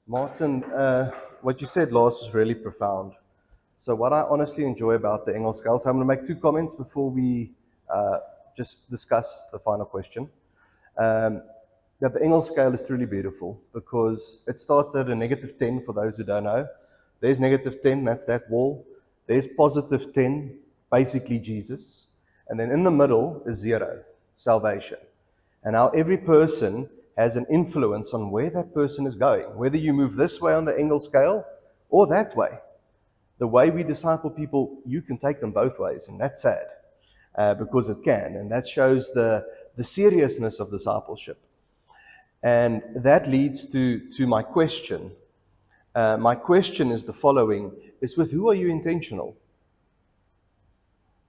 Martin, what you said last was really profound. So what I honestly enjoy about the Engel scale, so I'm going to make two comments before we just discuss the final question. That the Engel scale is truly beautiful because it starts at a -10 for those who don't know. There's -10, that's that wall. There's +10, basically Jesus. And then in the middle is 0, salvation. And now every person has an influence on where that person is going, whether you move this way on the Engel scale or that way. The way we disciple people, you can take them both ways, and that's sad because it can, and that shows the seriousness of discipleship. And that leads to my question. My question is the following, is with who are you intentional?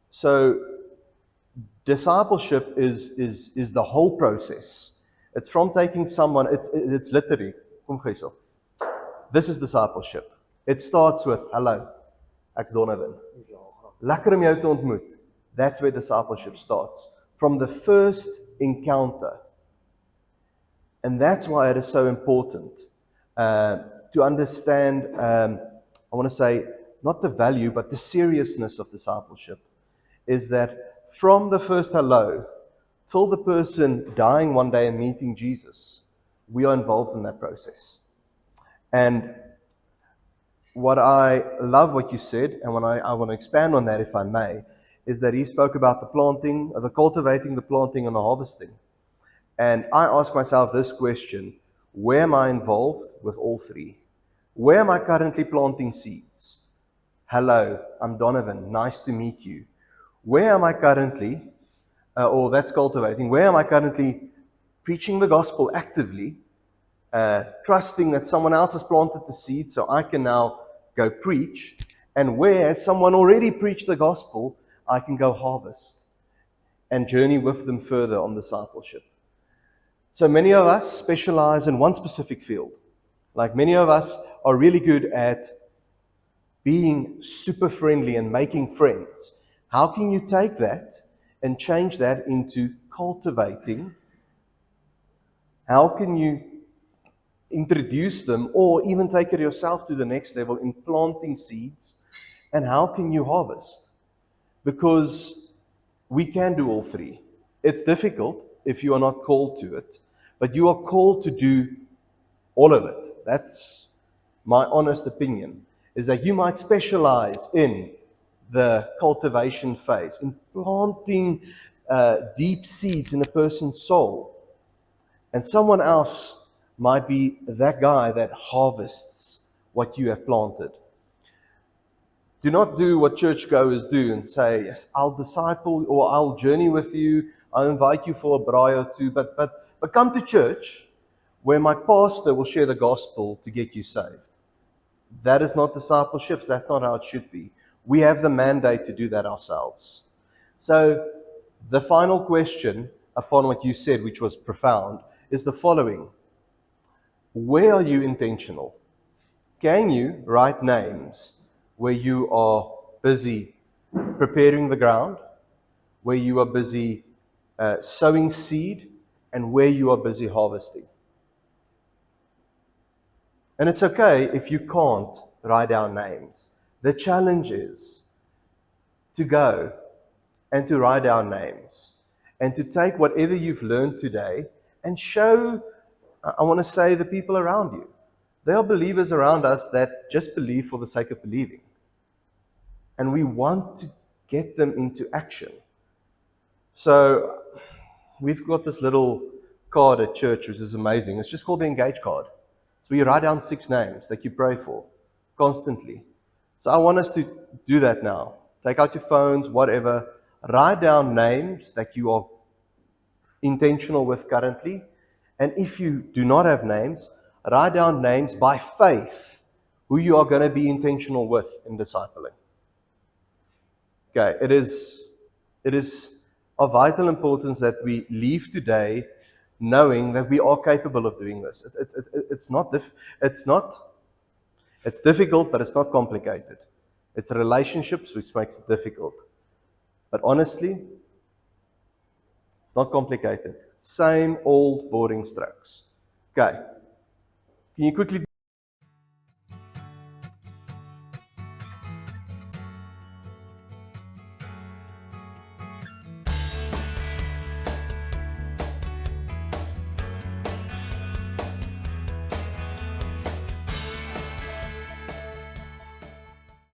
So discipleship is the whole process. It's from taking someone, it's literally, kom gee so. This is discipleship. It starts with, hello, ek's Donovan. Lekker om jou te ontmoet. That's where discipleship starts. From the first encounter. And that's why it is so important to understand, I want to say, not the value, but the seriousness of discipleship, is that from the first hello till the person dying one day and meeting Jesus, we are involved in that process. And what I love what you said, and when I want to expand on that, if I may, is that he spoke about the planting, the cultivating, the planting, and the harvesting. And I ask myself this question, where am I involved with all three? Where am I currently planting seeds? Hello, I'm Donovan, nice to meet you. Where am I currently, or that's cultivating, where am I currently preaching the gospel actively, trusting that someone else has planted the seed so I can now go preach, and where someone already preached the gospel, I can go harvest and journey with them further on discipleship. So many of us specialize in one specific field. Like many of us are really good at being super friendly and making friends. How can you take that and change that into cultivating? How can you introduce them or even take it yourself to the next level in planting seeds? And how can you harvest? Because we can do all three. It's difficult if you are not called to it, but you are called to do all of it. That's my honest opinion, is that you might specialize in the cultivation phase, in planting deep seeds in a person's soul. And someone else might be that guy that harvests what you have planted. Do not do what churchgoers do and say, yes, I'll disciple or I'll journey with you, I'll invite you for a braai or two, but come to church where my pastor will share the gospel to get you saved. That is not discipleship, that's not how it should be. We have the mandate to do that ourselves. So the final question upon what you said, which was profound, is the following. Where are you intentional? Can you write names where you are busy preparing the ground, where you are busy sowing seed, and where you are busy harvesting? And it's okay if you can't write down names. The challenge is to go and to write down names and to take whatever you've learned today and show, I want to say, the people around you. There are believers around us that just believe for the sake of believing. And we want to get them into action. So we've got this little card at church, which is amazing. It's just called the Engage card. So you write down 6 names that you pray for constantly. So I want us to do that now. Take out your phones, whatever. Write down names that you are intentional with currently. And if you do not have names, write down names by faith who you are going to be intentional with in discipling. Okay, it is of vital importance that we leave today knowing that we are capable of doing this. It's difficult, but it's not complicated. It's relationships which makes it difficult. But honestly, it's not complicated. Same old boring strokes. Okay. Can you quickly